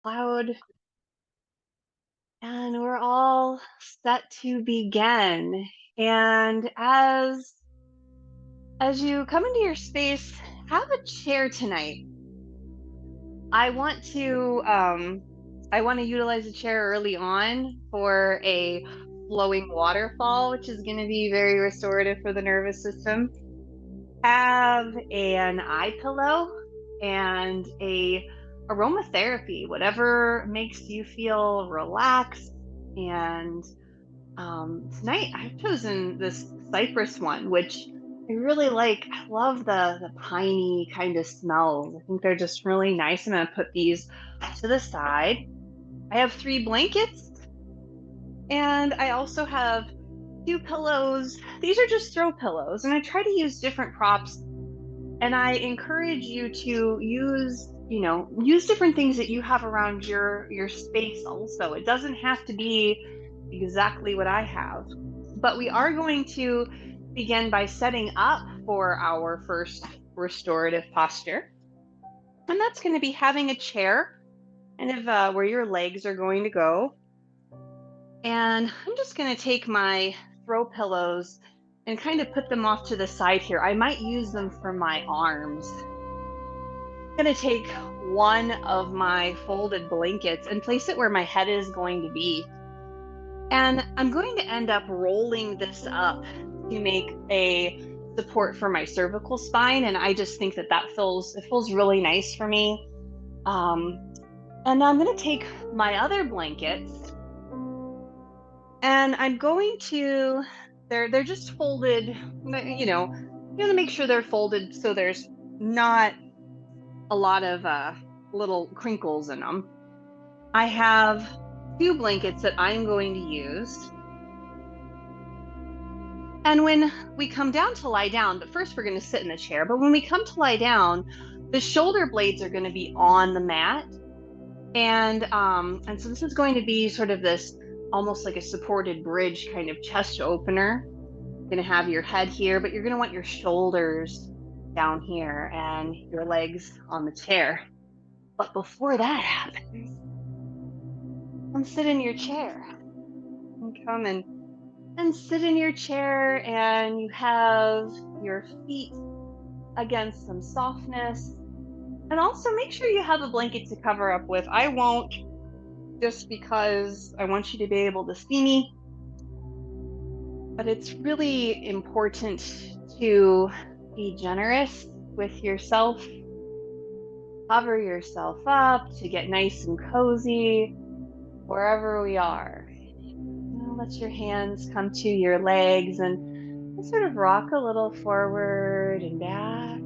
Loud, and we're all set to begin. And as you come into your space, have a chair tonight. I want to utilize a chair early on for a flowing waterfall, which is going to be very restorative for the nervous system. Have an eye pillow and a aromatherapy, whatever makes you feel relaxed. And tonight I've chosen this cypress one, which I really like. I love the piney kind of smells. I think they're just really nice. I'm gonna put these to the side. I have 3 blankets, and I also have 2 pillows. These are just throw pillows, and I try to use different props. And I encourage you to use different things that you have around your space also. It doesn't have to be exactly what I have. But we are going to begin by setting up for our first restorative posture. And that's going to be having a chair kind of where your legs are going to go. And I'm just going to take my throw pillows and kind of put them off to the side here. I might use them for my arms. I'm going to take one of my folded blankets and place it where my head is going to be. And I'm going to end up rolling this up to make a support for my cervical spine. And I just think that feels really nice for me. And I'm going to take my other blankets and I'm going to, they're just folded, you want to make sure they're folded so there's not a lot of little crinkles in them. I have 2 blankets that I'm going to use. And when we come down to lie down, but first we're going to sit in the chair, but when we come to lie down, the shoulder blades are going to be on the mat. And so this is going to be sort of this almost like a supported bridge kind of chest opener. You're going to have your head here, but you're going to want your shoulders down here and your legs on the chair. But before that happens, come sit in your chair. And come and sit in your chair, and you have your feet against some softness. And also make sure you have a blanket to cover up with. I won't, just because I want you to be able to see me. But it's really important to be generous with yourself. Cover yourself up to get nice and cozy wherever we are. Now let your hands come to your legs and sort of rock a little forward and back.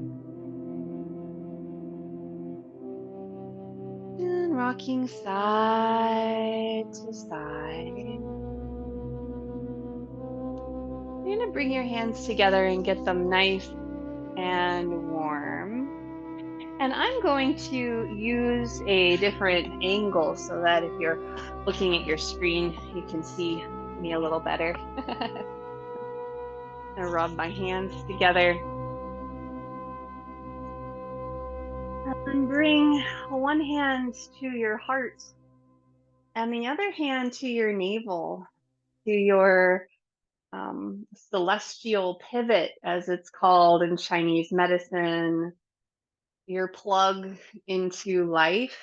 And rocking side to side. You're going to bring your hands together and get them nice and warm. And I'm going to use a different angle so that if you're looking at your screen, you can see me a little better. I rub my hands together. And bring one hand to your heart and the other hand to your navel, to your celestial pivot, as it's called in Chinese medicine, your plug into life.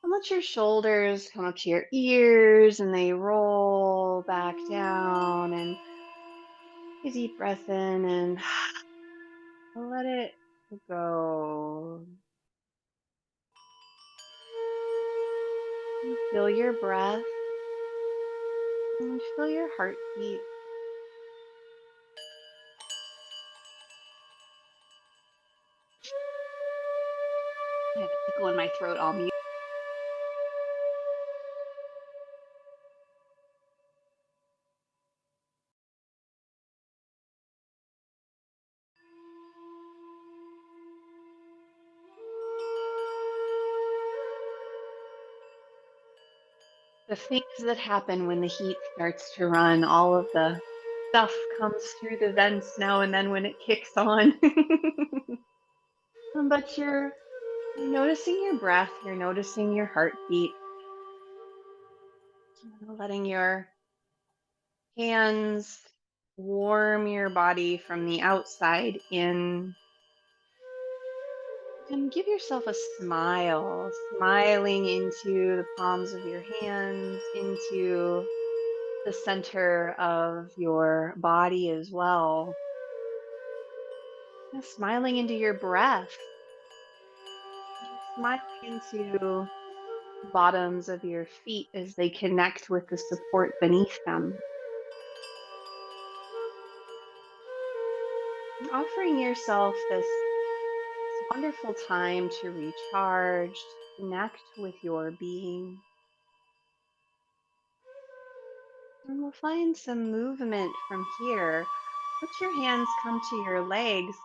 And let your shoulders come up to your ears and they roll back down, and take a deep breath in and let it go. Feel your breath and feel your heartbeat. I have a tickle in my throat. I'll mute. The things that happen when the heat starts to run, all of the stuff comes through the vents now and then when it kicks on. But you're You're noticing your breath, you're noticing your heartbeat, letting your hands warm your body from the outside in. And give yourself a smile, smiling into the palms of your hands, into the center of your body as well. And smiling into your breath, smiling into the bottoms of your feet as they connect with the support beneath them. Offering yourself this wonderful time to recharge, to connect with your being. And we'll find some movement from here. Let your hands come to your legs,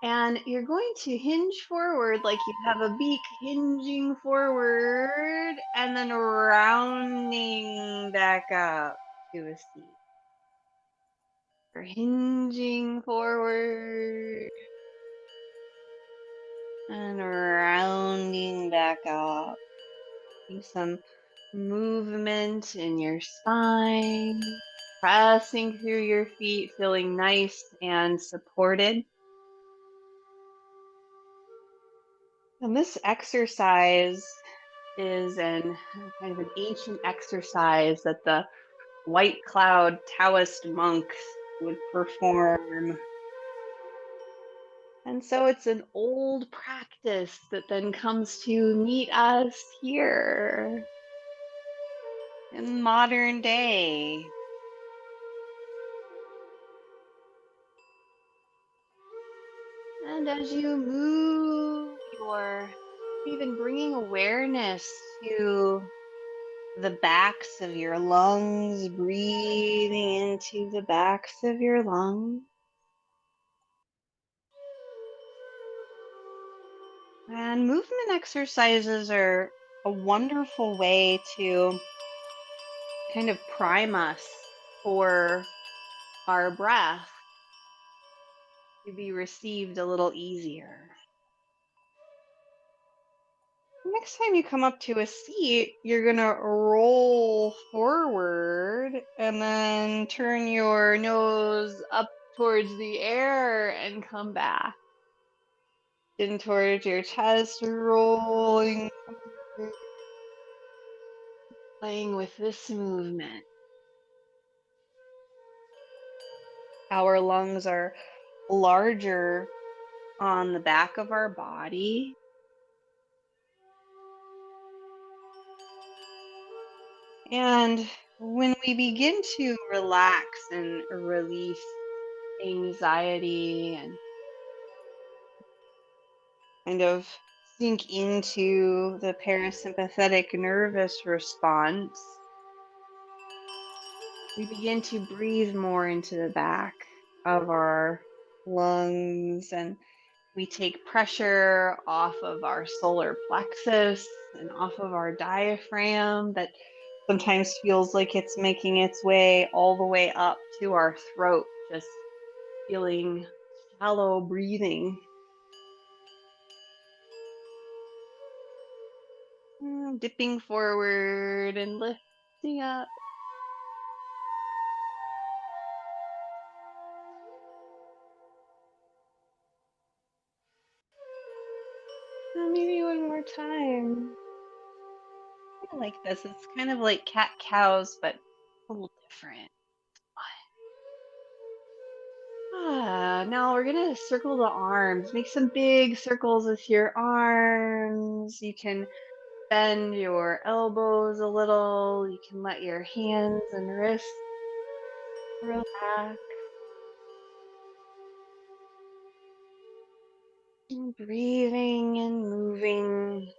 and you're going to hinge forward like you have a beak, hinging forward and then rounding back up to a seat. You're hinging forward and rounding back up. Do some movement in your spine, pressing through your feet, feeling nice and supported. And this exercise is kind of an ancient exercise that the White Cloud Taoist monks would perform. And so it's an old practice that then comes to meet us here in modern day. And as you move even bringing awareness to the backs of your lungs, breathing into the backs of your lungs. And movement exercises are a wonderful way to kind of prime us for our breath to be received a little easier. Next time you come up to a seat, you're going to roll forward and then turn your nose up towards the air and come back in towards your chest, rolling forward, playing with this movement. Our lungs are larger on the back of our body. And when we begin to relax and release anxiety and kind of sink into the parasympathetic nervous response, we begin to breathe more into the back of our lungs, and we take pressure off of our solar plexus and off of our diaphragm that sometimes feels like it's making its way all the way up to our throat, just feeling shallow breathing. Dipping forward and lifting up. Maybe one more time. I like this. It's kind of like cat cows, but a little different. Now we're gonna circle the arms. Make some big circles with your arms. You can bend your elbows a little. You can let your hands and wrists relax. And breathing and moving.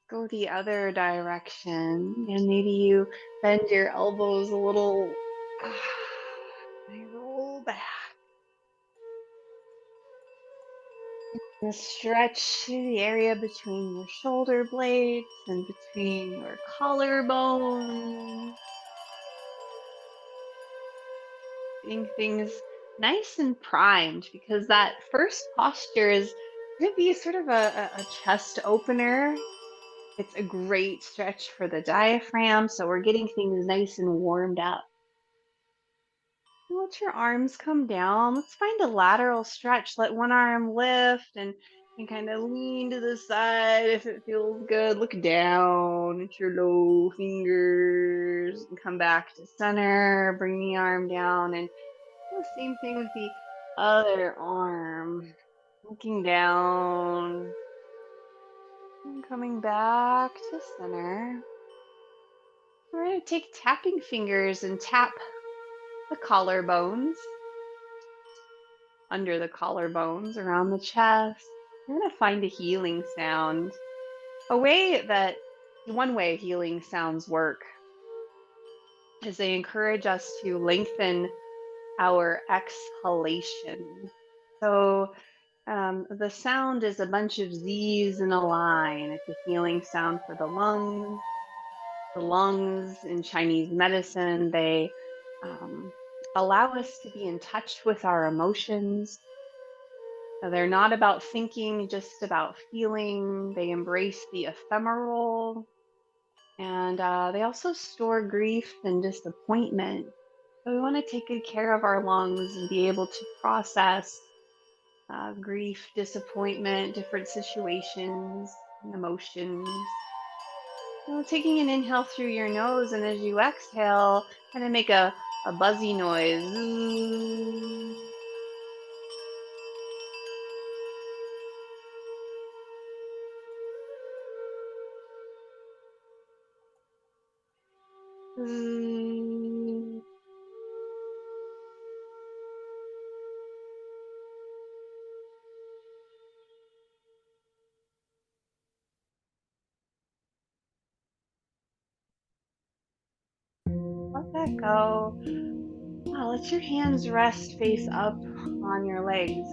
Go the other direction, and maybe you bend your elbows a little. And roll back. And stretch the area between your shoulder blades and between your collarbone. getting things nice and primed because that first posture is going to be sort of a chest opener. It's a great stretch for the diaphragm. So we're getting things nice and warmed up. Let your arms come down. Let's find a lateral stretch. Let one arm lift and kind of lean to the side if it feels good. Look down at your low fingers and come back to center. Bring the arm down and do the same thing with the other arm. Looking down and coming back to center. We're going to take tapping fingers and tap the collarbones, under the collarbones, around the chest. You're going to find a healing sound. One way healing sounds work is they encourage us to lengthen our exhalation. So the sound is a bunch of Z's in a line. It's a healing sound for the lungs. The lungs in Chinese medicine, they allow us to be in touch with our emotions. They're not about thinking, just about feeling. They embrace the ephemeral, and they also store grief and disappointment. So we want to take good care of our lungs and be able to process grief, disappointment, different situations, and emotions. Taking an inhale through your nose, and as you exhale, kind of make a buzzy noise. Let that go. Let your hands rest face up on your legs.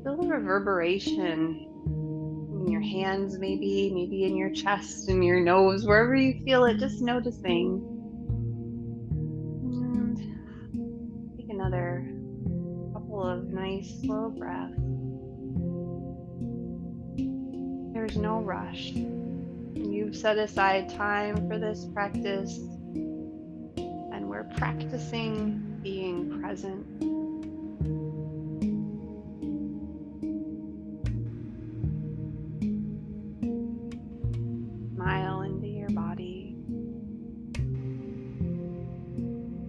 Feel the reverberation in your hands, maybe in your chest, in your nose, wherever you feel it, just noticing. And take another couple of nice slow breaths. There's no rush. You've set aside time for this practice, and we're practicing being present. Smile into your body.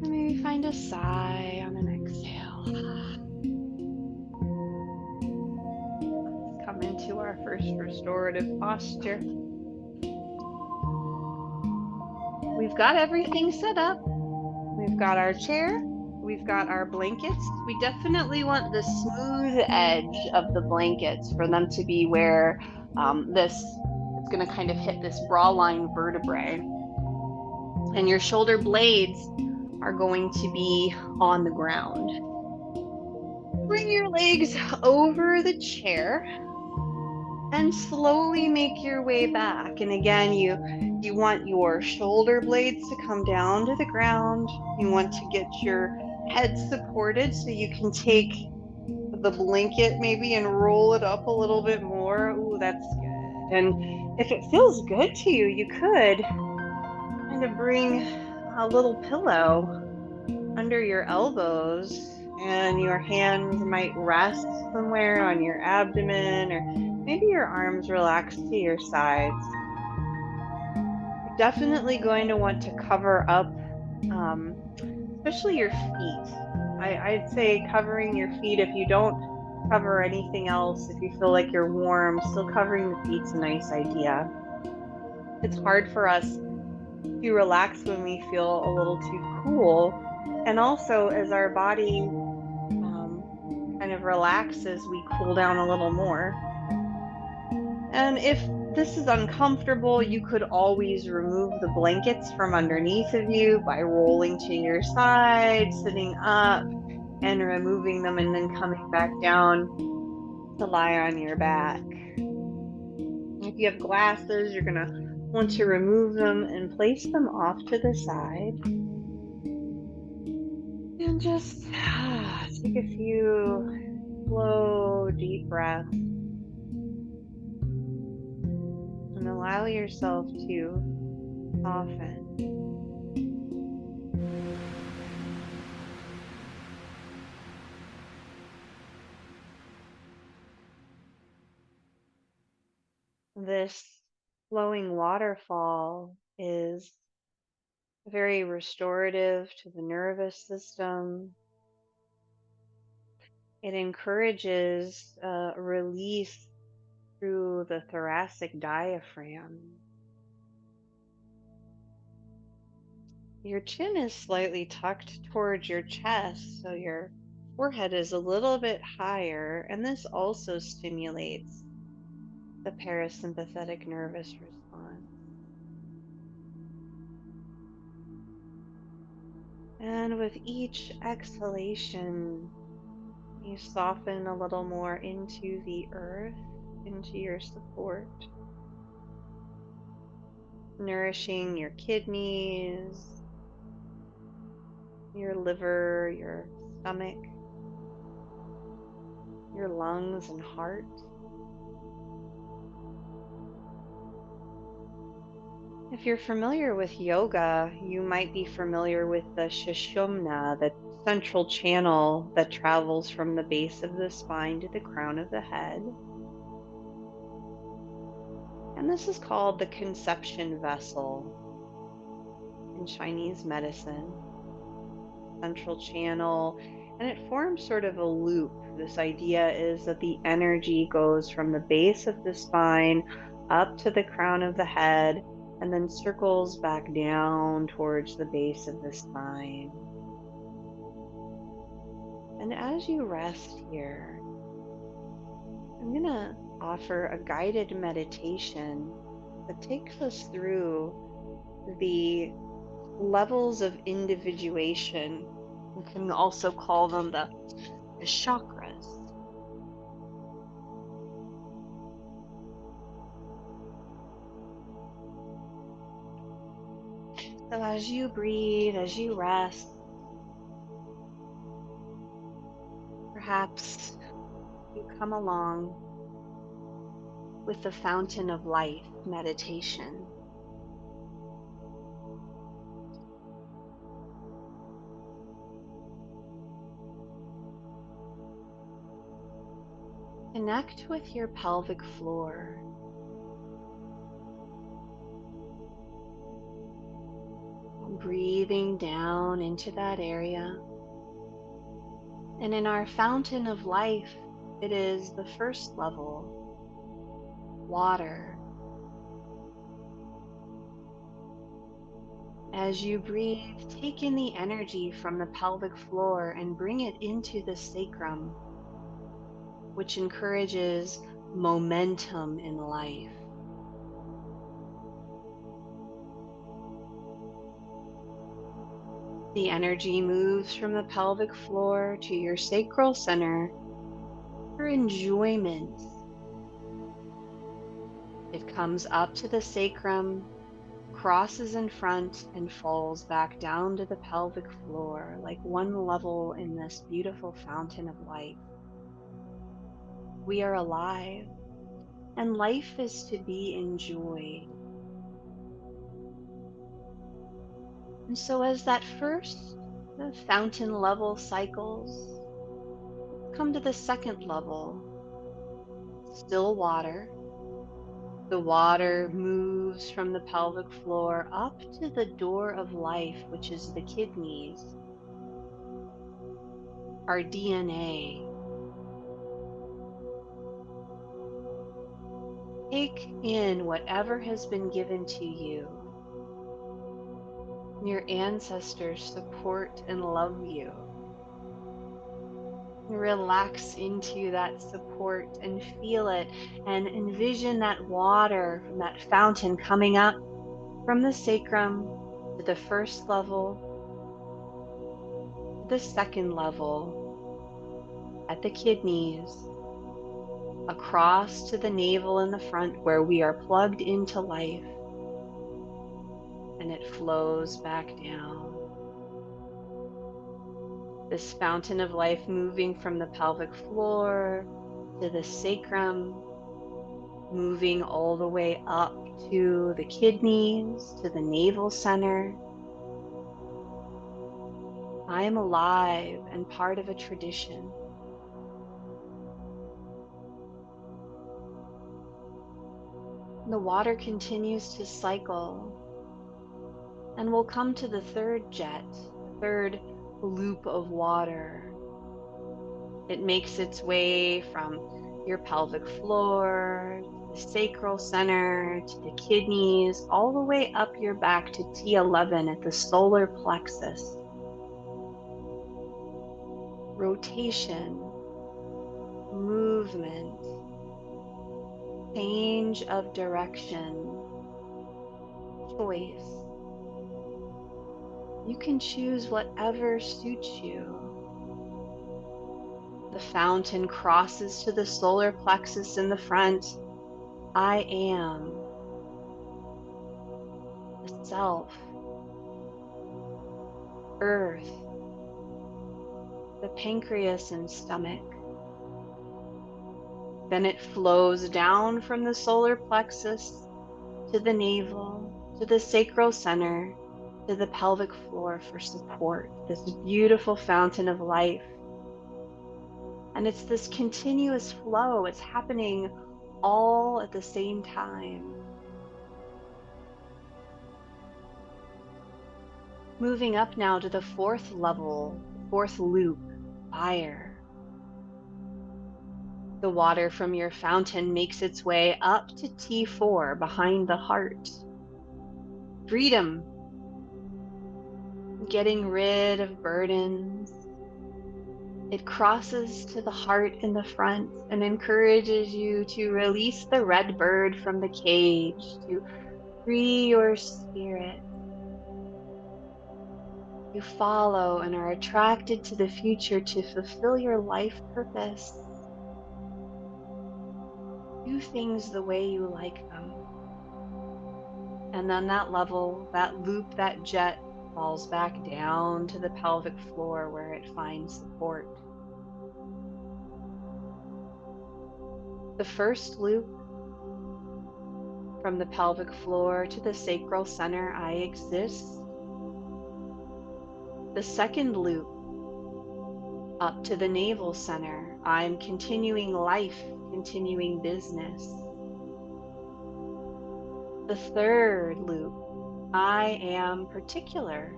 And maybe find a sigh on an exhale. Let's come into our first restorative posture. We've got everything set up. We've got our chair. We've got our blankets. We definitely want the smooth edge of the blankets for them to be where it's going to kind of hit this bra line vertebrae. And your shoulder blades are going to be on the ground. Bring your legs over the chair and slowly make your way back. And again, you want your shoulder blades to come down to the ground. You want to get your head supported so you can take the blanket maybe and roll it up a little bit more. Ooh, that's good. And if it feels good to you, you could kind of bring a little pillow under your elbows, and your hands might rest somewhere on your abdomen, or maybe your arms relax to your sides. You're definitely going to want to cover up, especially your feet. I'd say covering your feet. If you don't cover anything else, if you feel like you're warm, still covering the feet's a nice idea. It's hard for us to relax when we feel a little too cool. And also, as our body kind of relaxes, we cool down a little more. And if this is uncomfortable, you could always remove the blankets from underneath of you by rolling to your side, sitting up, and removing them, and then coming back down to lie on your back. If you have glasses, you're going to want to remove them and place them off to the side. And just take a few slow, deep breaths and allow yourself to soften. This flowing waterfall is very restorative to the nervous system. It encourages release through the thoracic diaphragm. Your chin is slightly tucked towards your chest, so your forehead is a little bit higher, and this also stimulates the parasympathetic nervous response. And with each exhalation, you soften a little more into the earth, into your support, nourishing your kidneys, your liver, your stomach, your lungs and heart. If you're familiar with yoga, you might be familiar with the Sushumna, the central channel that travels from the base of the spine to the crown of the head. And this is called the conception vessel in Chinese medicine, central channel, and it forms sort of a loop. This idea is that the energy goes from the base of the spine up to the crown of the head and then circles back down towards the base of the spine. And as you rest here, I'm going to offer a guided meditation that takes us through the levels of individuation. We can also call them the chakras. So as you breathe, as you rest, perhaps you come along with the fountain of life meditation. Connect with your pelvic floor. Breathing down into that area. And in our fountain of life, it is the first level, water. As you breathe, take in the energy from the pelvic floor and bring it into the sacrum, which encourages momentum in life. The energy moves from the pelvic floor to your sacral center for enjoyment. It comes up to the sacrum, crosses in front, and falls back down to the pelvic floor like one level in this beautiful fountain of life. We are alive, and life is to be enjoyed. And so as that first the fountain level cycles, come to the second level, still water. The water moves from the pelvic floor up to the door of life, which is the kidneys, our DNA. Take in whatever has been given to you. Your ancestors support and love you. Relax into that support and feel it, and envision that water from that fountain coming up from the sacrum to the first level, the second level, at the kidneys, across to the navel in the front where we are plugged into life, and it flows back down. This fountain of life moving from the pelvic floor to the sacrum, moving all the way up to the kidneys, to the navel center. I am alive and part of a tradition. The water continues to cycle, and we'll come to the third jet, the third loop of water. It makes its way from your pelvic floor, to the sacral center, to the kidneys, all the way up your back to T11 at the solar plexus. Rotation, movement, change of direction, choice. You can choose whatever suits you. The fountain crosses to the solar plexus in the front. I am the self, earth, the pancreas and stomach. Then it flows down from the solar plexus to the navel, to the sacral center, to the pelvic floor for support. This beautiful fountain of life. And it's this continuous flow. It's happening all at the same time. Moving up now to the fourth level, fourth loop, fire. The water from your fountain makes its way up to T4 behind the heart. Freedom, getting rid of burdens. It crosses to the heart in the front and encourages you to release the red bird from the cage, to free your spirit. You follow and are attracted to the future to fulfill your life purpose. Do things the way you like them. And then that level, that loop, that jet falls back down to the pelvic floor where it finds support. The first loop, from the pelvic floor to the sacral center, I exist. The second loop, up to the navel center, I'm continuing life, continuing business. The third loop, I am particular,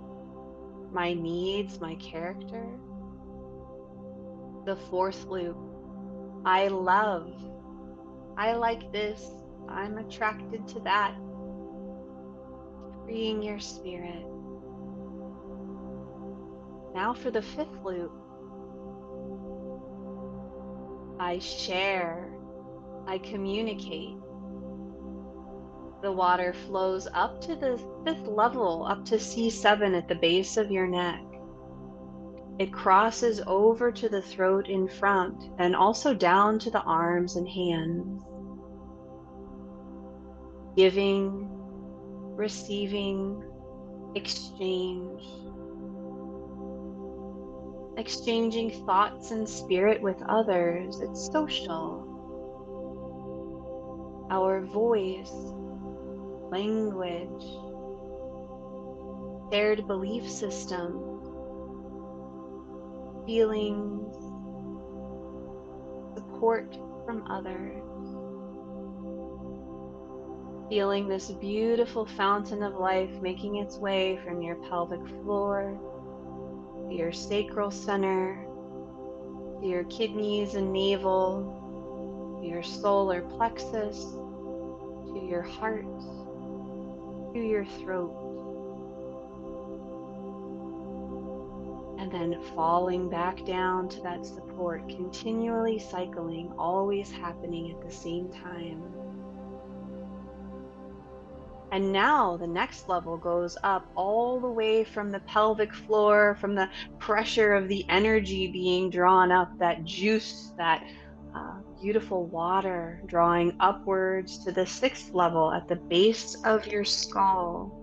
my needs, my character. The fourth loop, I love, I like this, I'm attracted to that. Freeing your spirit. Now for the fifth loop, I share, I communicate. The water flows up to the fifth level, up to C7 at the base of your neck. It crosses over to the throat in front and also down to the arms and hands. Giving, receiving, exchange. Exchanging thoughts and spirit with others. It's social. Our voice, language, shared belief system, feelings, support from others. Feeling this beautiful fountain of life making its way from your pelvic floor to your sacral center, to your kidneys and navel, to your solar plexus, to your heart, to your throat. And then falling back down to that support, continually cycling, always happening at the same time. And now the next level goes up all the way from the pelvic floor, from the pressure of the energy being drawn up, that juice, that beautiful water drawing upwards to the sixth level at the base of your skull.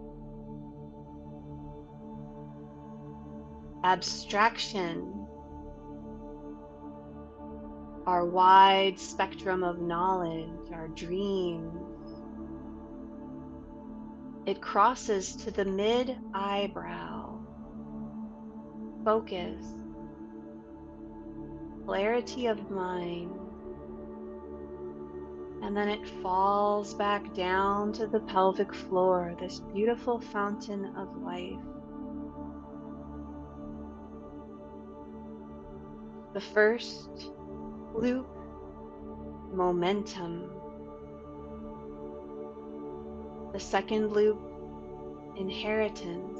Abstraction, our wide spectrum of knowledge, our dreams. It crosses to the mid-eyebrow. Focus, clarity of mind, and then it falls back down to the pelvic floor, this beautiful fountain of life. The first loop, momentum. The second loop, inheritance.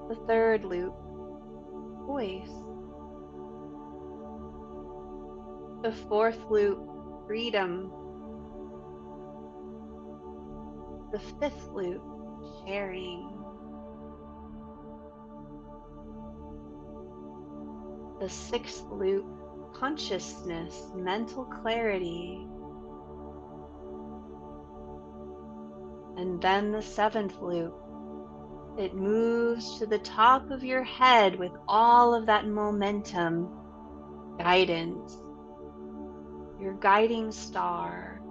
The third loop, voice. The fourth loop, freedom. The fifth loop, sharing. The sixth loop, consciousness, mental clarity. And then the seventh loop, it moves to the top of your head with all of that momentum, guidance, your guiding star.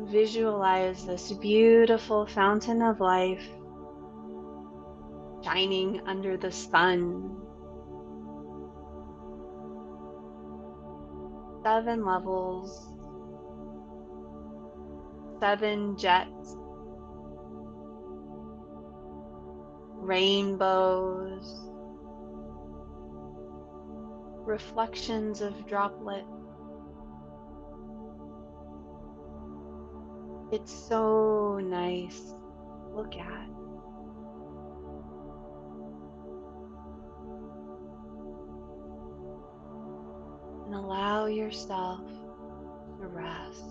Visualize this beautiful fountain of life shining under the sun. 7 levels, 7 jets, rainbows, reflections of droplets. It's so nice to look at. And allow yourself to rest.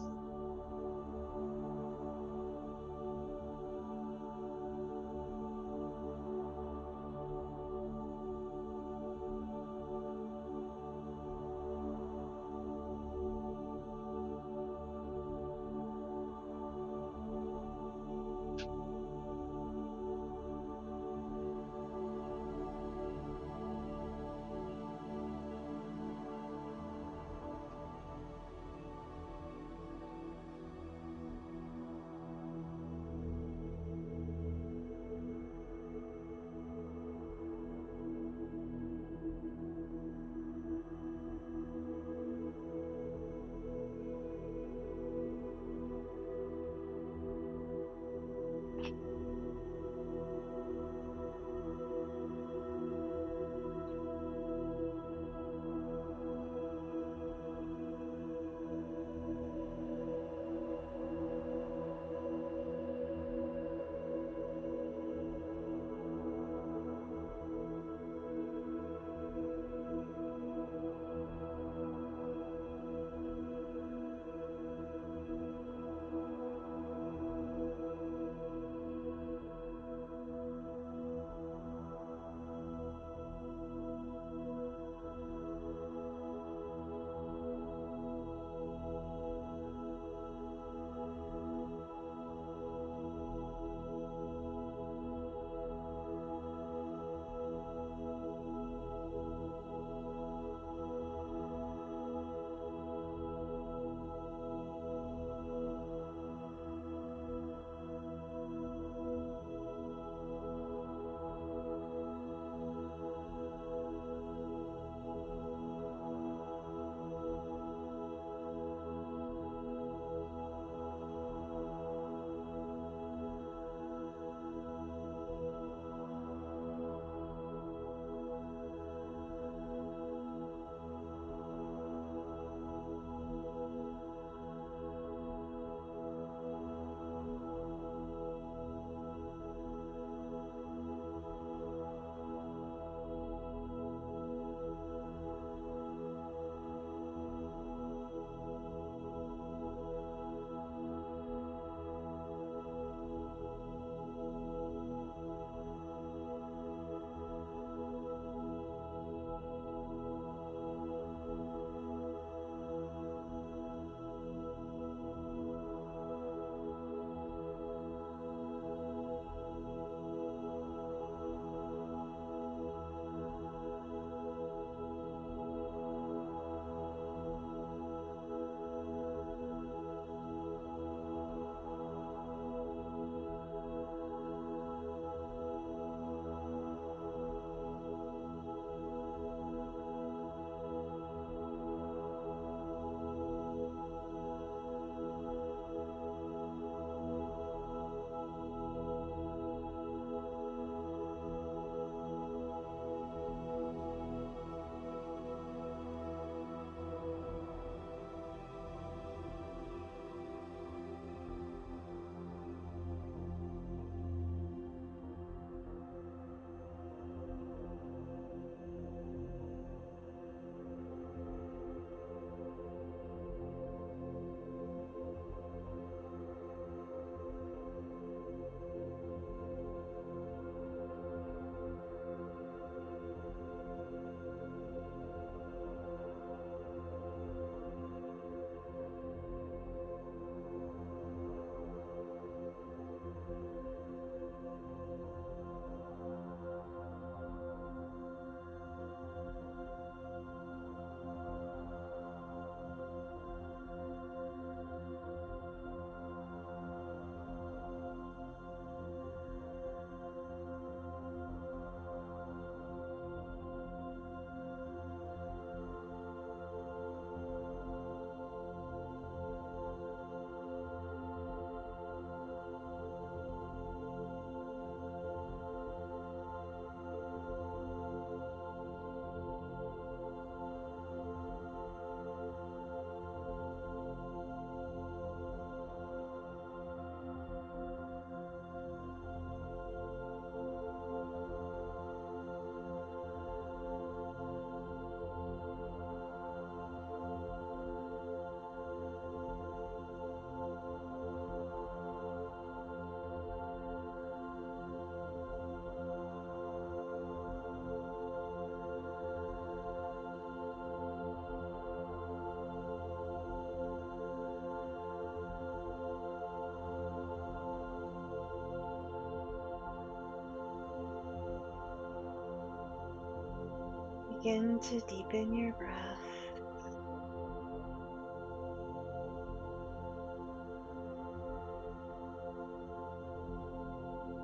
Begin to deepen your breath.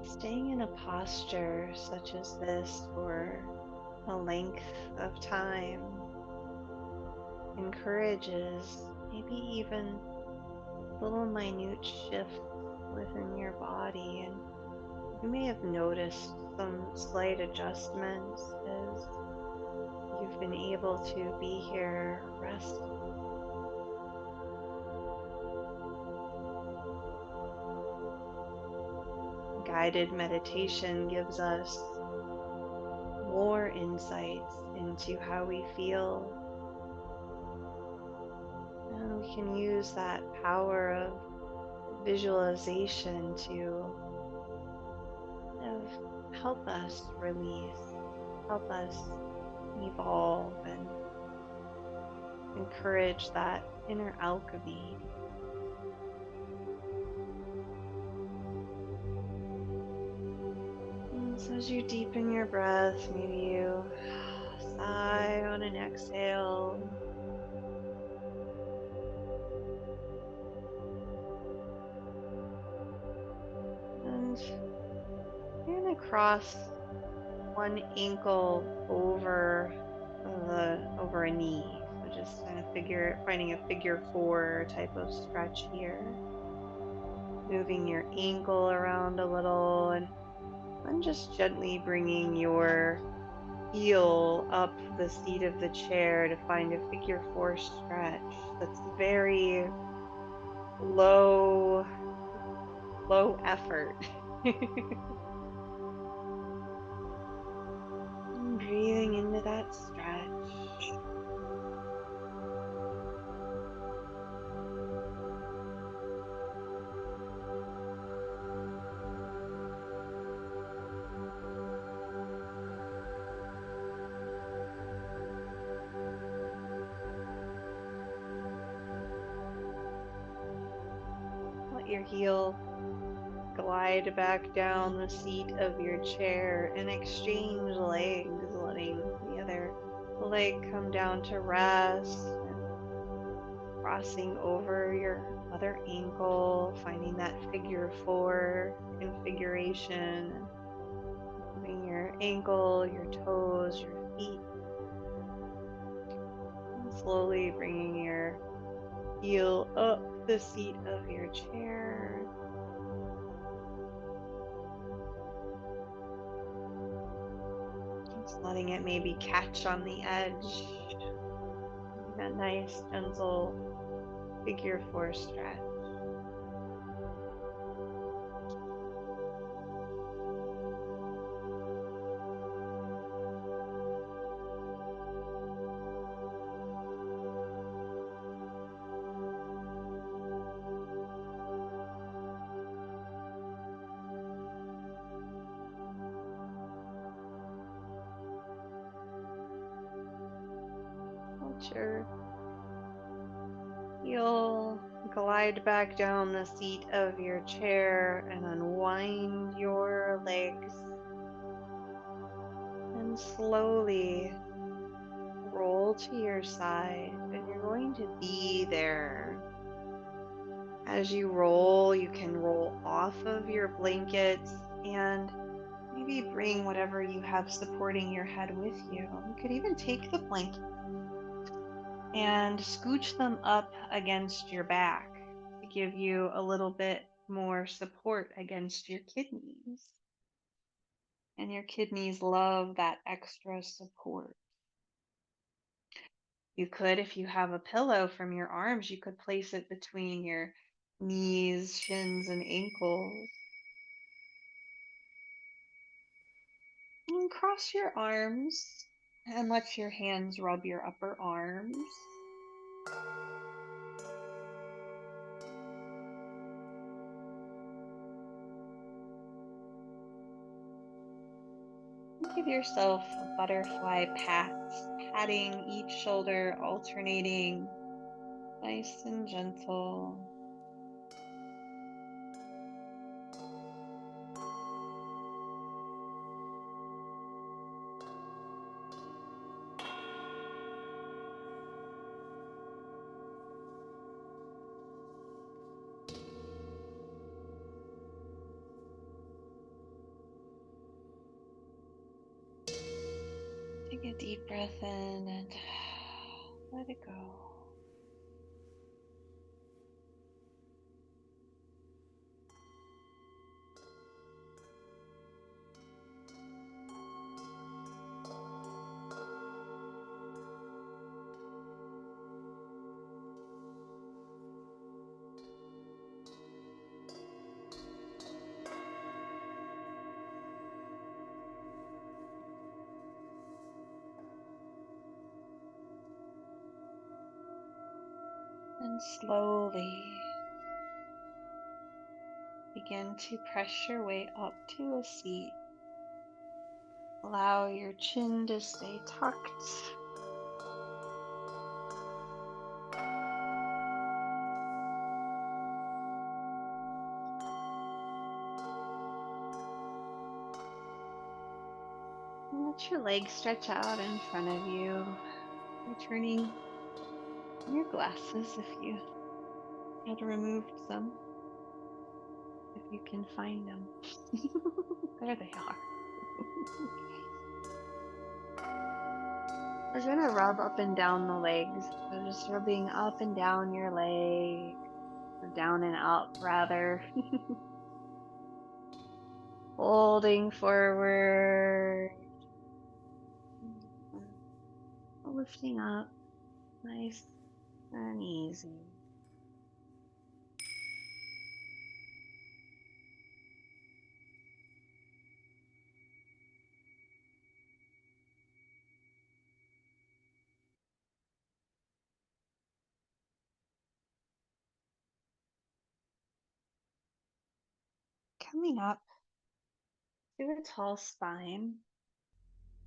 Staying in a posture such as this for a length of time encourages maybe even little minute shifts within your body, and you may have noticed some slight adjustments as you've been able to be here resting. Guided meditation gives us more insights into how we feel, and we can use that power of visualization to kind of help us release, help us evolve, and encourage that inner alchemy. And so as you deepen your breath, maybe you sigh on an exhale. And you're going to cross one ankle over a knee. So just kind of finding a figure four type of stretch here. Moving your ankle around a little, and then just gently bringing your heel up the seat of the chair to find a figure four stretch that's very low effort. And breathing into that stretch. Let your heel glide back down the seat of your chair and exchange legs, letting the other leg come down to rest, and crossing over your other ankle, finding that figure four configuration, and moving your ankle, your toes, your feet, and slowly bringing your heel up the seat of your chair. Just letting it maybe catch on the edge. That nice, gentle figure four stretch. Let your heel glide back down the seat of your chair and unwind your legs, and slowly roll to your side. And you're going to be there. As you roll, you can roll off of your blankets and maybe bring whatever you have supporting your head with you. You could even take the blanket and scooch them up against your back to give you a little bit more support against your kidneys. And your kidneys love that extra support. You could, if you have a pillow from your arms, you could place it between your knees, shins, and ankles. And cross your arms and let your hands rub your upper arms. Give yourself a butterfly pats, patting each shoulder, alternating, nice and gentle. Take a deep breath in and let it go. And slowly begin to press your way up to a seat. Allow your chin to stay tucked. And let your legs stretch out in front of you. Returning your glasses if you had removed some, if you can find them. There they are. We're gonna rub up and down the legs. So just rubbing up and down your leg, or down and up rather. Folding forward, lifting up, nice and easy. Coming up to a tall spine.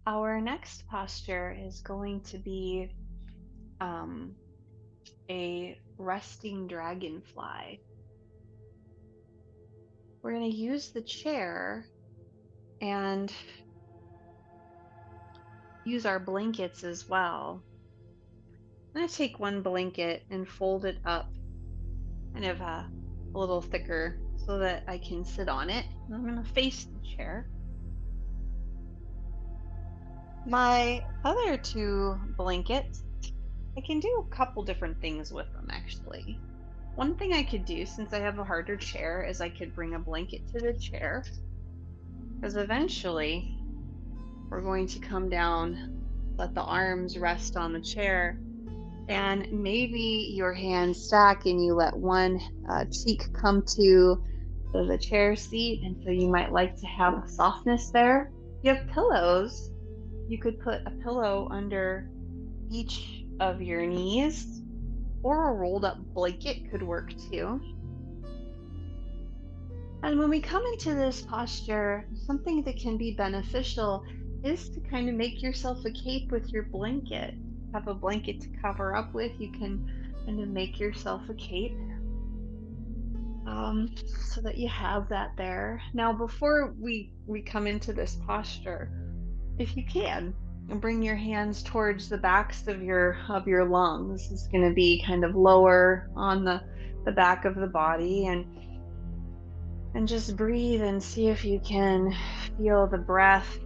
Our next posture is going to be um, a resting dragonfly. We're going to use the chair and use our blankets as well. I'm going to take one blanket and fold it up kind of a little thicker so that I can sit on it. And I'm going to face the chair. My other two blankets, I can do a couple different things with them actually. One thing I could do, since I have a harder chair, is I could bring a blanket to the chair, because eventually we're going to come down, let the arms rest on the chair, and maybe your hands stack and you let one cheek come to the chair seat, and so you might like to have softness there. If you have pillows, you could put a pillow under each of your knees, or a rolled up blanket could work too. And when we come into this posture, something that can be beneficial is to kind of make yourself a cape with your blanket. Have a blanket to cover up with. You can kind of make yourself a cape so that you have that there. Now, before we come into this posture, if you can, bring your hands towards the backs of your lungs. It's going to be kind of lower on the back of the body, and just breathe and see if you can feel the breath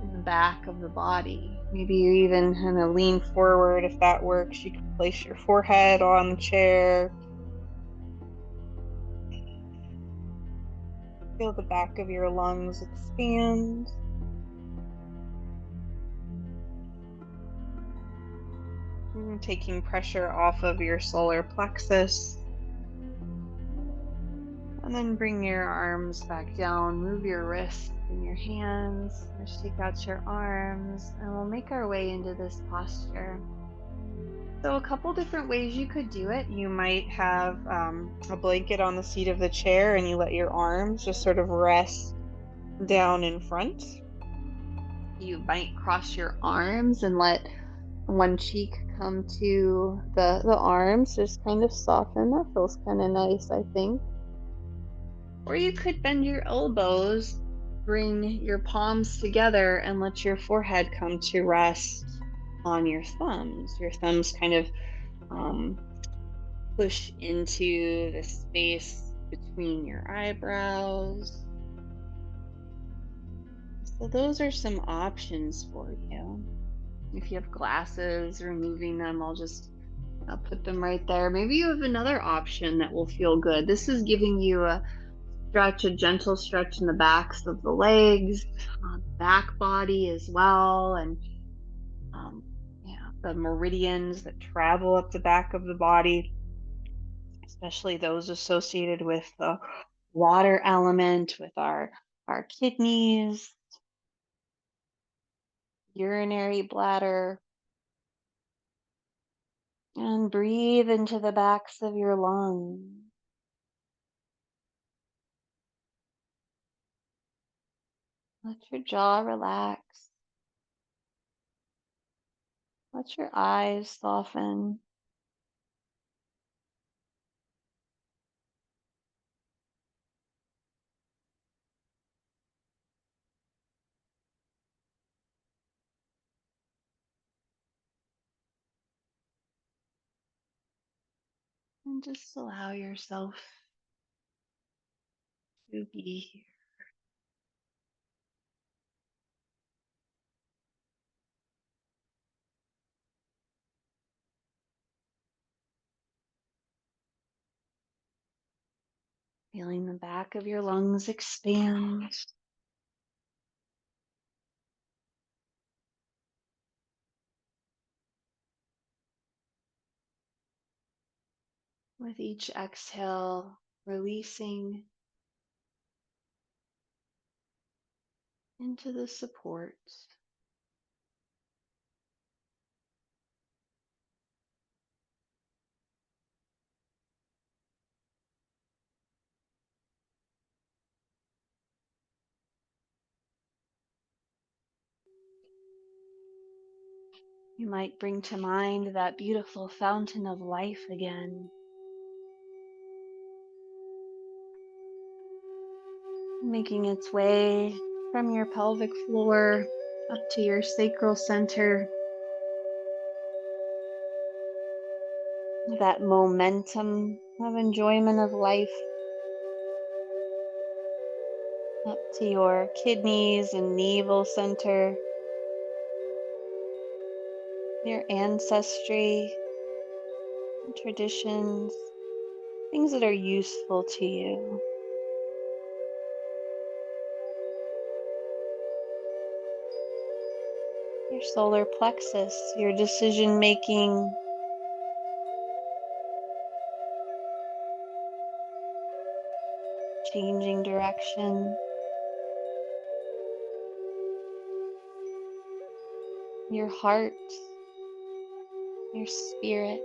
in the back of the body. Maybe you even kind of lean forward if that works. You can place your forehead on the chair. Feel the back of your lungs expand. Taking pressure off of your solar plexus. And then bring your arms back down. Move your wrists and your hands. Shake out your arms. And we'll make our way into this posture. So a couple different ways you could do it. You might have a blanket on the seat of the chair and you let your arms just sort of rest down in front. You might cross your arms and let one cheek come to the arms, just kind of soften. That feels kind of nice, I think. Or you could bend your elbows, bring your palms together, and let your forehead come to rest on your thumbs. Your thumbs kind of push into the space between your eyebrows. So those are some options for you. If you have glasses, removing them, I'll put them right there. Maybe you have another option that will feel good. This is giving you a gentle stretch in the backs of the legs, back body as well, and um, yeah, the meridians that travel up the back of the body, especially those associated with the water element, with our kidneys, urinary bladder, and breathe into the backs of your lungs. Let your jaw relax. Let your eyes soften. And just allow yourself to be here, feeling the back of your lungs expand with each exhale, releasing into the support. You might bring to mind that beautiful fountain of life again, making its way from your pelvic floor up to your sacral center. That momentum of enjoyment of life up to your kidneys and navel center, your ancestry, traditions, things that are useful to you. Your solar plexus, your decision making, changing direction, your heart, your spirit,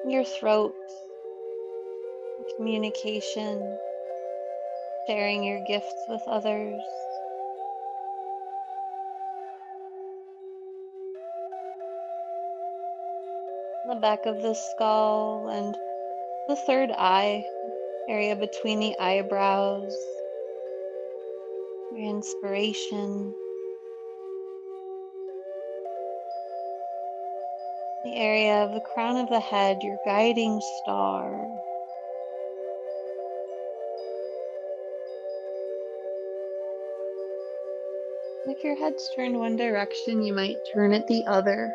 your throat, communication, sharing your gifts with others, the back of the skull, and the third eye, area between the eyebrows, your inspiration, the area of the crown of the head, your guiding star. If your head's turned one direction, you might turn it the other.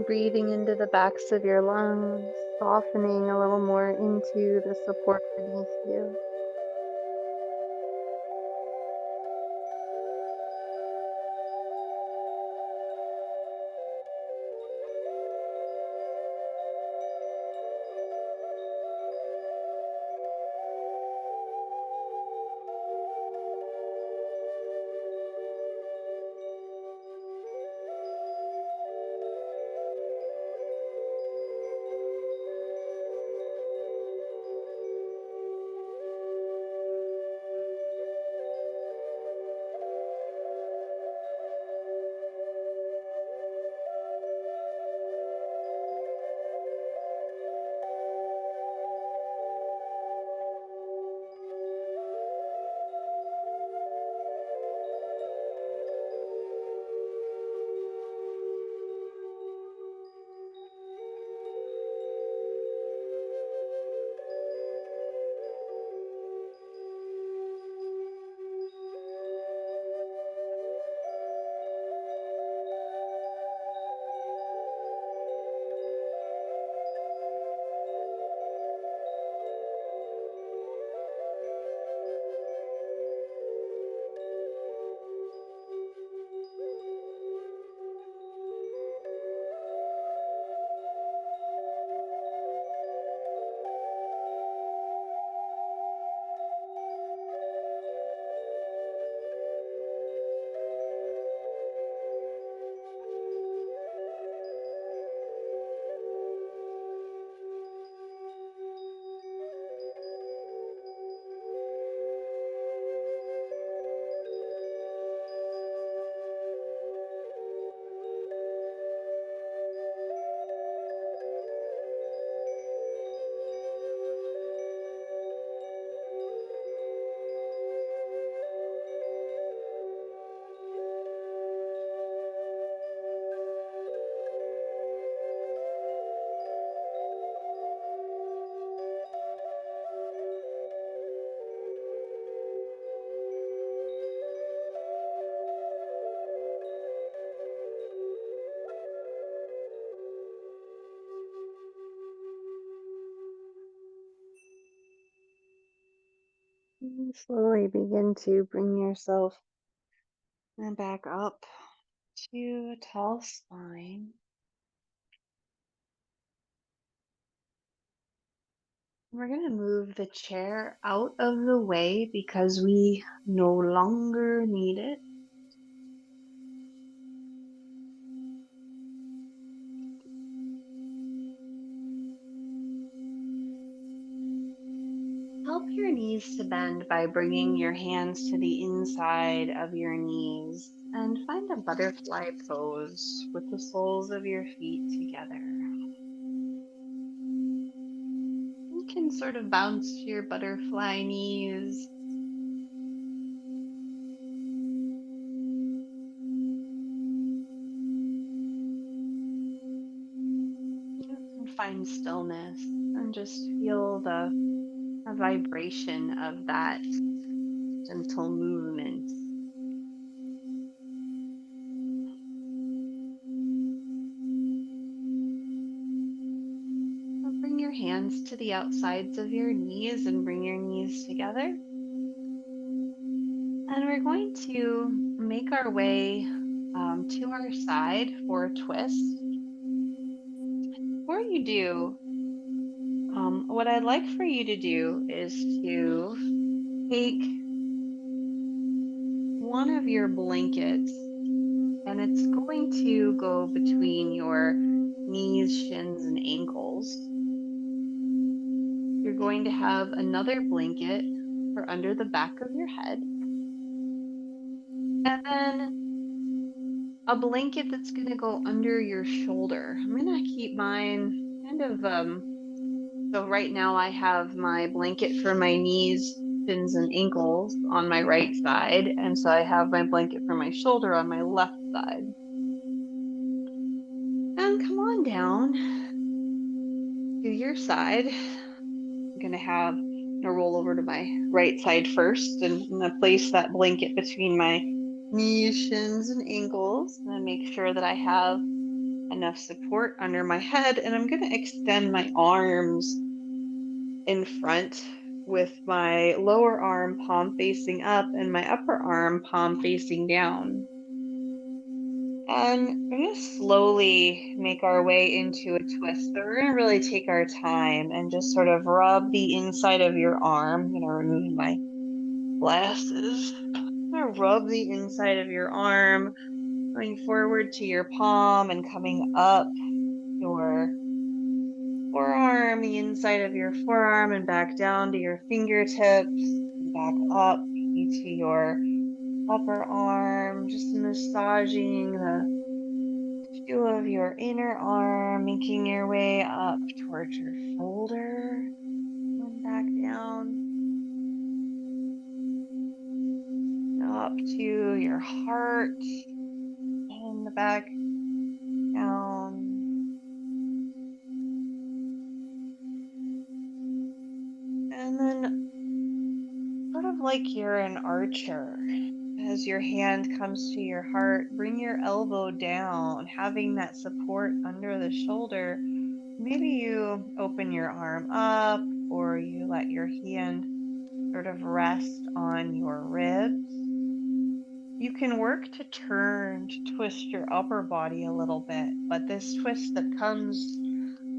Breathing into the backs of your lungs, softening a little more into the support beneath you. And slowly begin to bring yourself back up to a tall spine. We're going to move the chair out of the way because we no longer need it. Help your knees to bend by bringing your hands to the inside of your knees and find a butterfly pose with the soles of your feet together. You can sort of bounce your butterfly knees. And find stillness and just feel the vibration of that gentle movement. Now bring your hands to the outsides of your knees and bring your knees together. And we're going to make our way to our side for a twist. Before you do, what I'd like for you to do is to take one of your blankets and it's going to go between your knees, shins, and ankles. You're going to have another blanket for under the back of your head. And then a blanket that's going to go under your shoulder. I'm going to keep mine kind of, so right now I have my blanket for my knees, shins, and ankles on my right side. And so I have my blanket for my shoulder on my left side. And come on down to your side. I'm going to roll over to my right side first, and I'm going to place that blanket between my knees, shins, and ankles, and make sure that I have enough support under my head. And I'm going to extend my arms in front with my lower arm palm facing up and my upper arm palm facing down. And we're going to slowly make our way into a twist, but we're going to really take our time and just sort of rub the inside of your arm. I'm going to remove my glasses. I'm going to rub the inside of your arm, going forward to your palm and coming up your forearm, the inside of your forearm, and back down to your fingertips, and back up into your upper arm, just massaging the two of your inner arm, making your way up towards your shoulder and back down, up to your heart and the back down. And then sort of like you're an archer. As your hand comes to your heart, bring your elbow down, having that support under the shoulder. Maybe you open your arm up or you let your hand sort of rest on your ribs. You can work to turn, to twist your upper body a little bit, but this twist that comes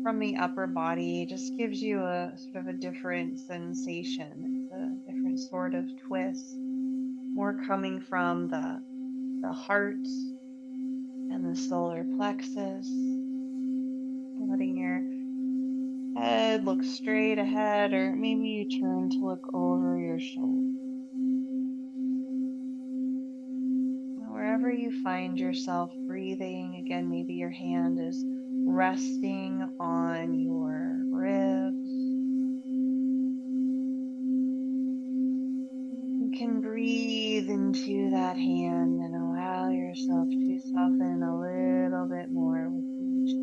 from the upper body just gives you a sort of a different sensation. It's a different sort of twist, more coming from the heart and the solar plexus, letting your head look straight ahead, or maybe you turn to look over your shoulder. Wherever you find yourself breathing, again, maybe your hand is resting on your ribs. You can breathe into that hand and allow yourself to soften a little bit more with each.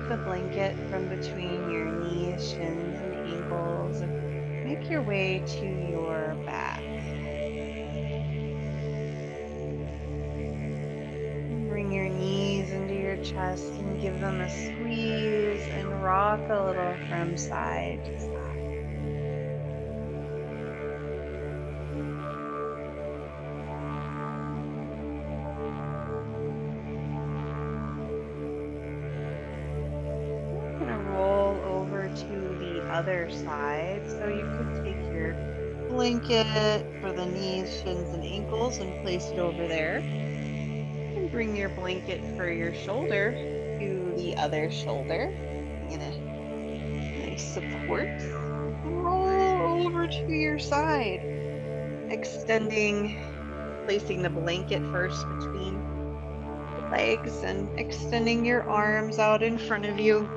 the blanket from between your knees, shins, and ankles and make your way to your back. Bring your knees into your chest and give them a squeeze and rock a little from side to side. We're going to roll over to the other side. So you could take your blanket for the knees, shins, and ankles and place it over there. And bring your blanket for your shoulder to the other shoulder. Get a nice support. And roll over to your side, extending, placing the blanket first between the legs and extending your arms out in front of you.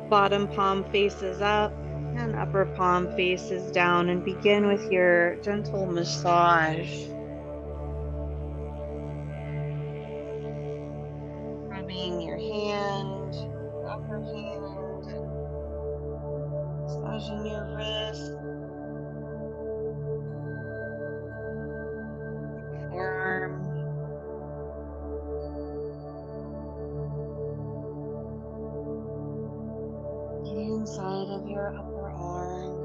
Bottom palm faces up and upper palm faces down, and begin with your gentle massage, rubbing your hand, your upper hand, massaging your wrist, forearm, the inside of your upper arm,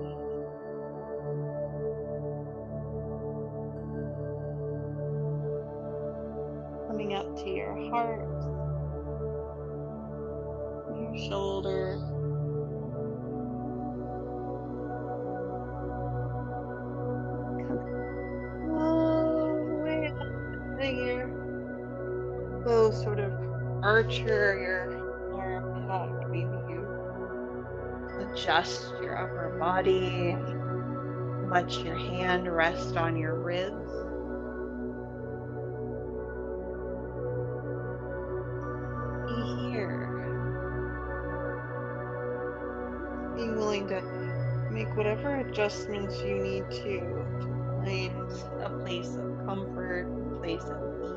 coming up to your heart, your shoulder, coming all the way up to your elbow, sort of archer your arm back, maybe you adjust your upper body and let your hand rest on your ribs. Be here, being willing to make whatever adjustments you need to find a place of comfort, a place of ease.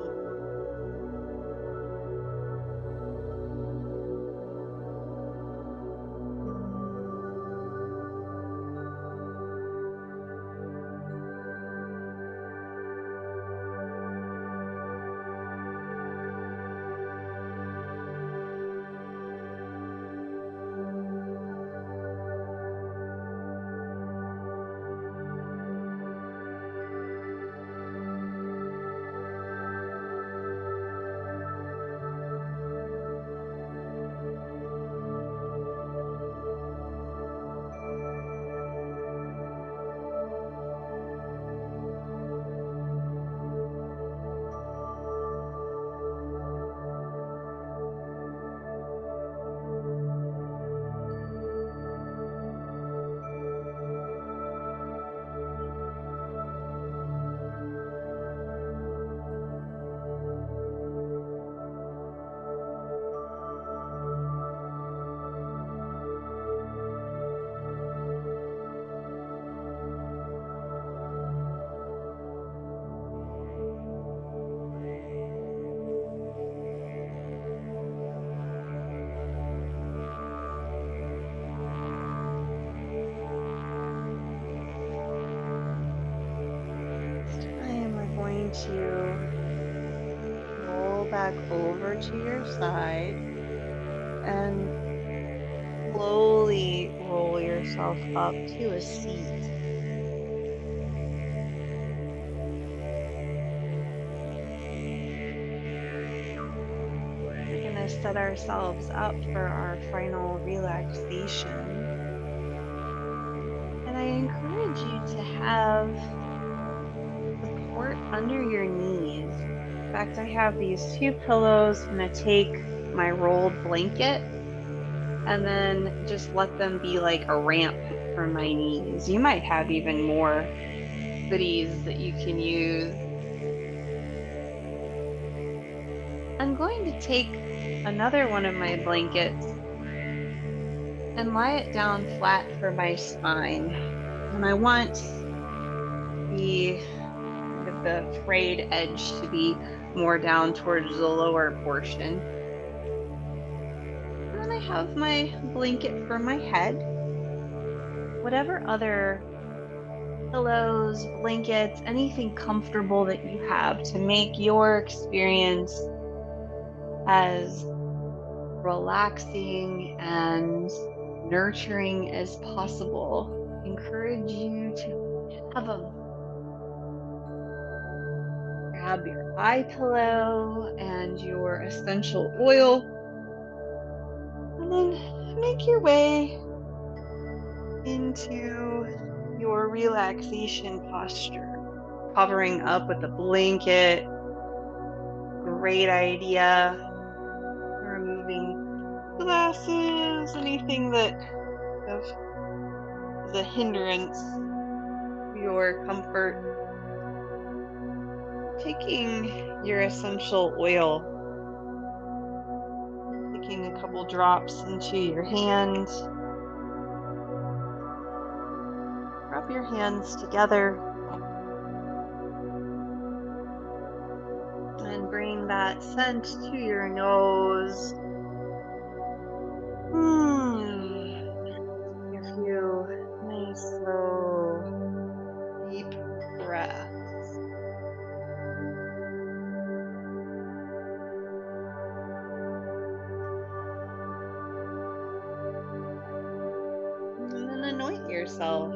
To roll back over to your side and slowly roll yourself up to a seat. We're going to set ourselves up for our final relaxation. And I encourage you to have support under your knees. In fact, I have these two pillows. I'm going to take my rolled blanket and then just let them be like a ramp for my knees. You might have even more goodies that you can use. I'm going to take another one of my blankets and lie it down flat for my spine. And I want the frayed edge to be more down towards the lower portion. have my blanket for my head. Whatever other pillows, blankets, anything comfortable that you have to make your experience as relaxing and nurturing as possible. Encourage you to have a grab your eye pillow and your essential oil, and then make your way into your relaxation posture. Covering up with a blanket, great idea. Removing glasses, anything that of is a hindrance to your comfort. Taking your essential oil, taking a couple drops into your hand. Rub your hands together and bring that scent to your nose. Take a few nice, slow, deep breaths. And then anoint yourself.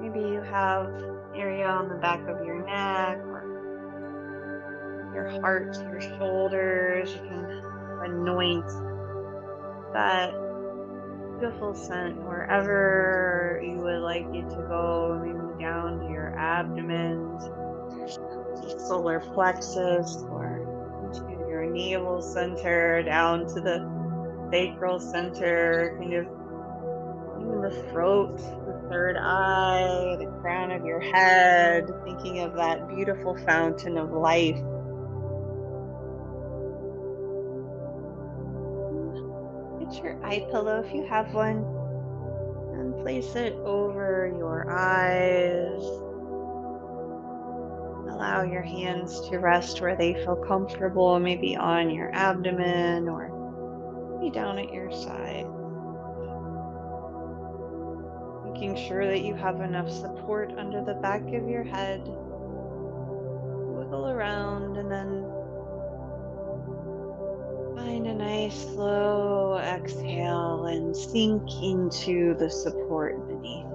Maybe you have area on the back of your neck or your heart, your shoulders. You can anoint that beautiful scent wherever you would like it to go, maybe down to your abdomen, to solar plexus, or into your navel center, down to the sacral center, kind of even the throat, the third eye, the crown of your head, thinking of that beautiful fountain of life. Get your eye pillow if you have one and place it over your eyes. Allow your hands to rest where they feel comfortable, maybe on your abdomen or maybe down at your side. Making sure that you have enough support under the back of your head. Wiggle around and then find a nice slow exhale and sink into the support beneath.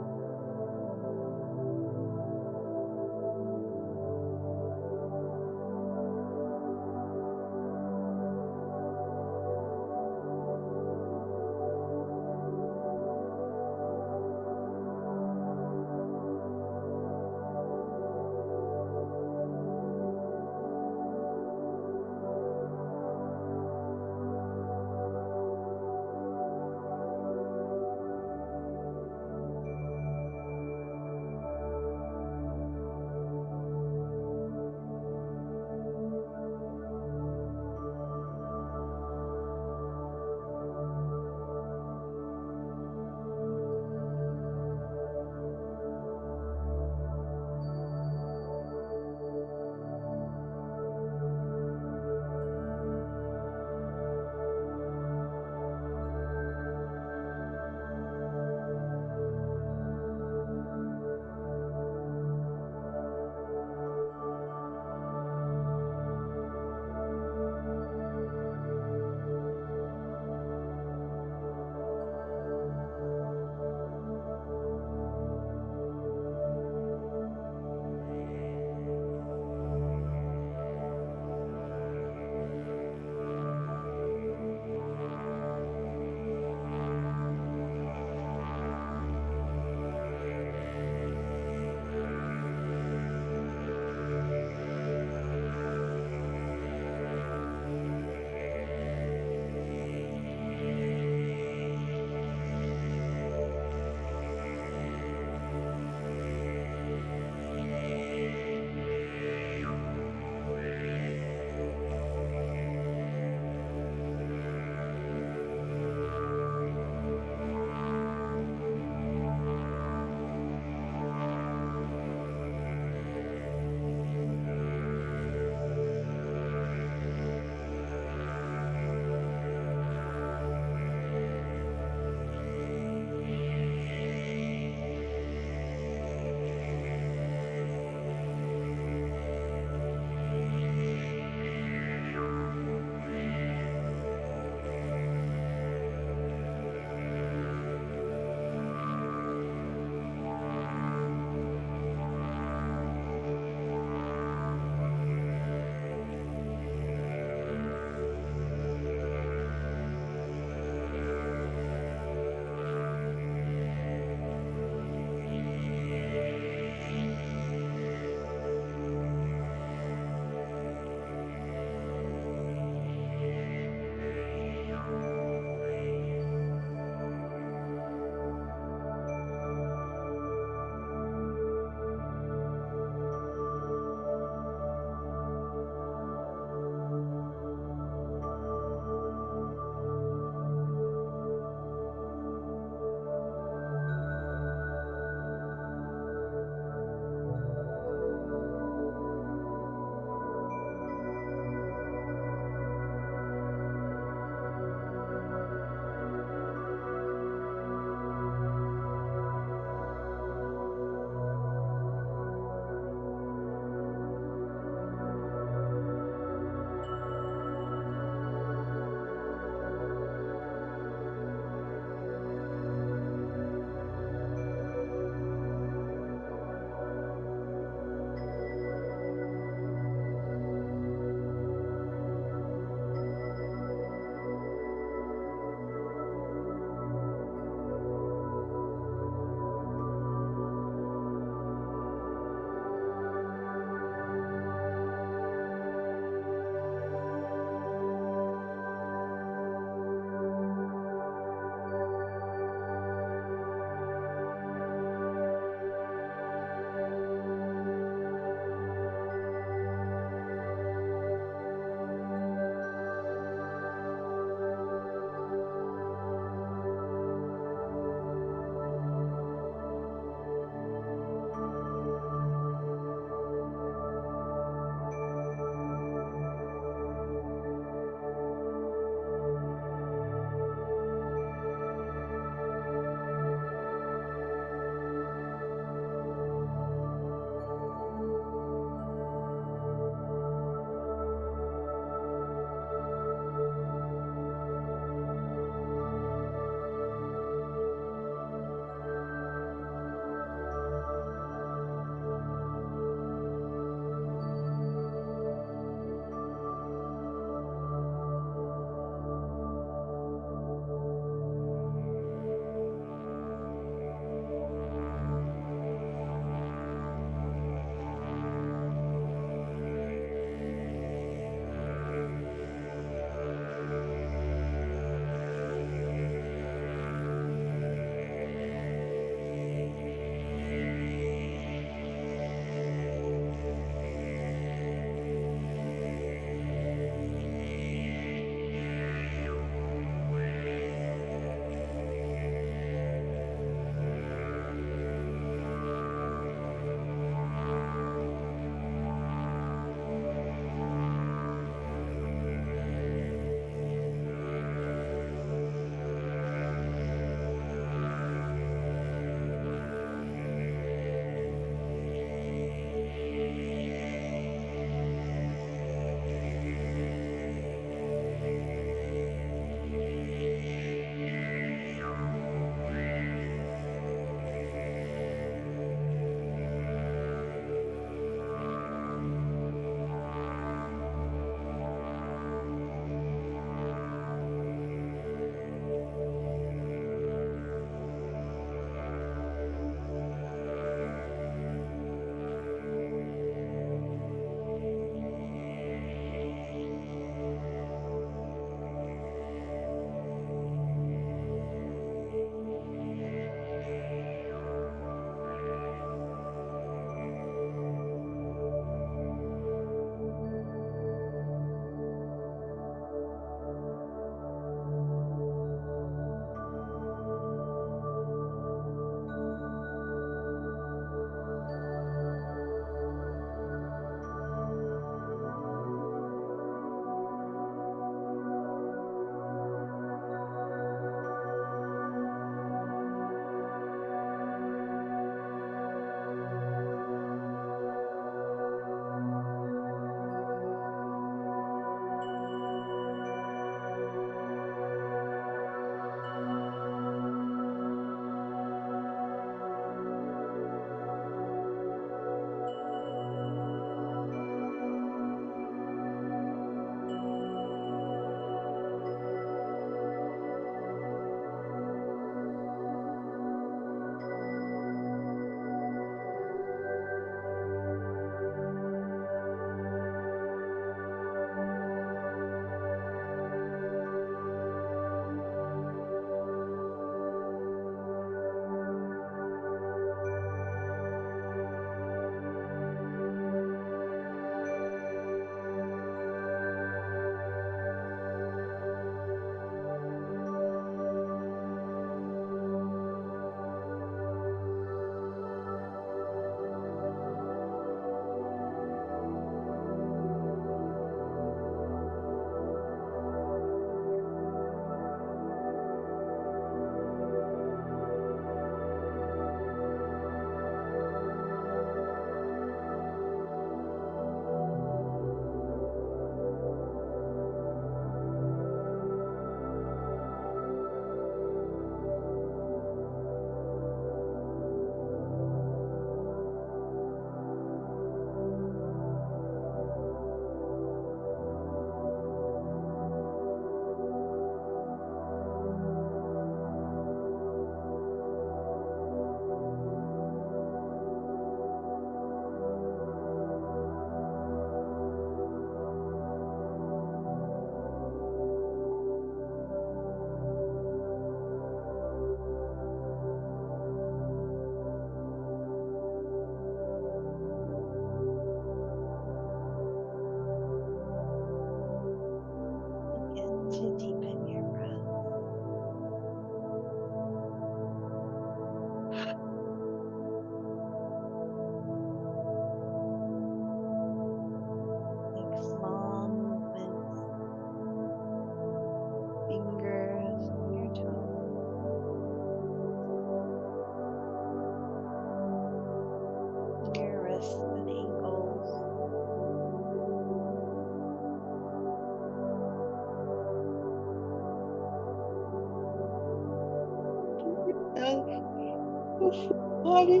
This body.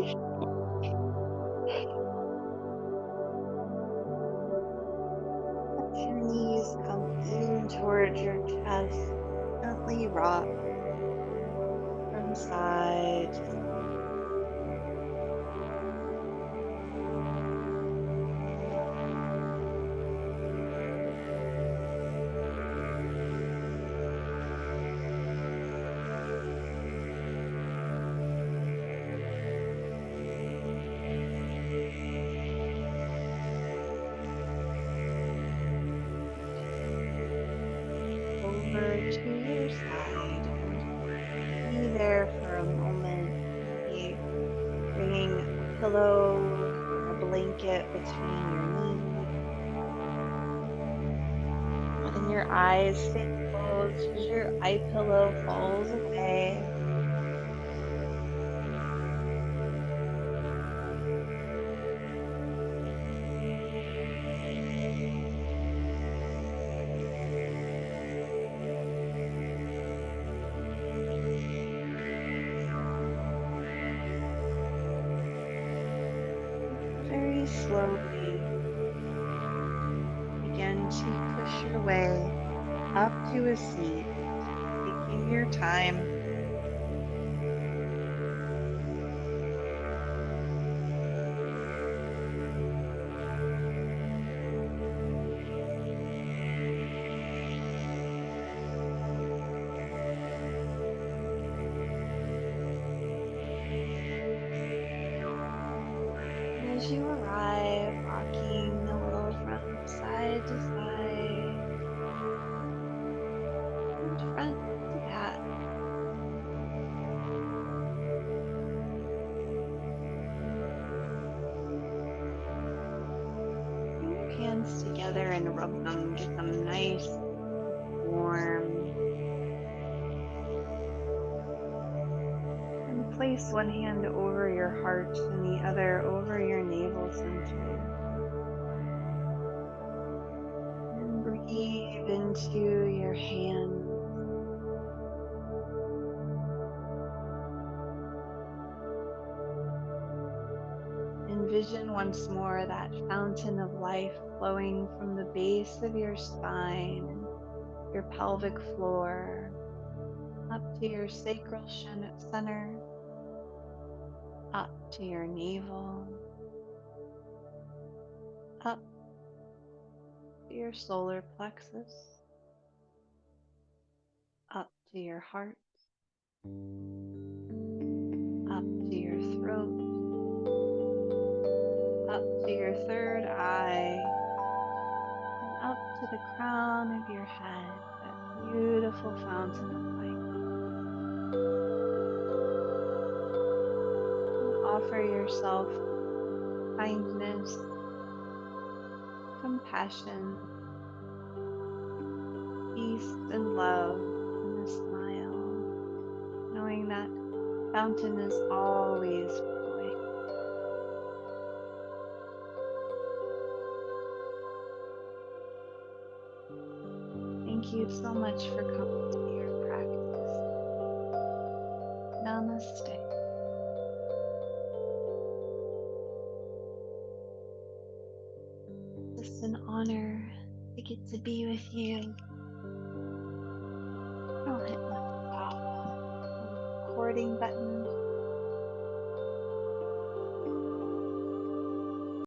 Let your knees come in towards your chest. Gently rock from side to side. Over to your side and be there for a moment. Maybe bringing a pillow or a blanket between your knees. Letting your eyes stay closed as your eye pillow falls away. Very slowly begin to push your way up to a seat, taking your time. And as you arrive, rocking a little from side to side and front to back, bring your hands together and rub them, get them nice, warm, and place one hand over your heart and the other over your navel center. And breathe into your hands. Envision once more that fountain of life flowing from the base of your spine and your pelvic floor up to your sacral center, up to your navel, up to your solar plexus, up to your heart, up to your throat, up to your third eye, and up to the crown of your head, that beautiful fountain of light. And offer yourself kindness, compassion, peace, and love, and a smile, knowing that fountain is always flowing. Thank you so much for coming to your practice. Namaste. It's an honor to get to be with you. I'll hit the stop recording button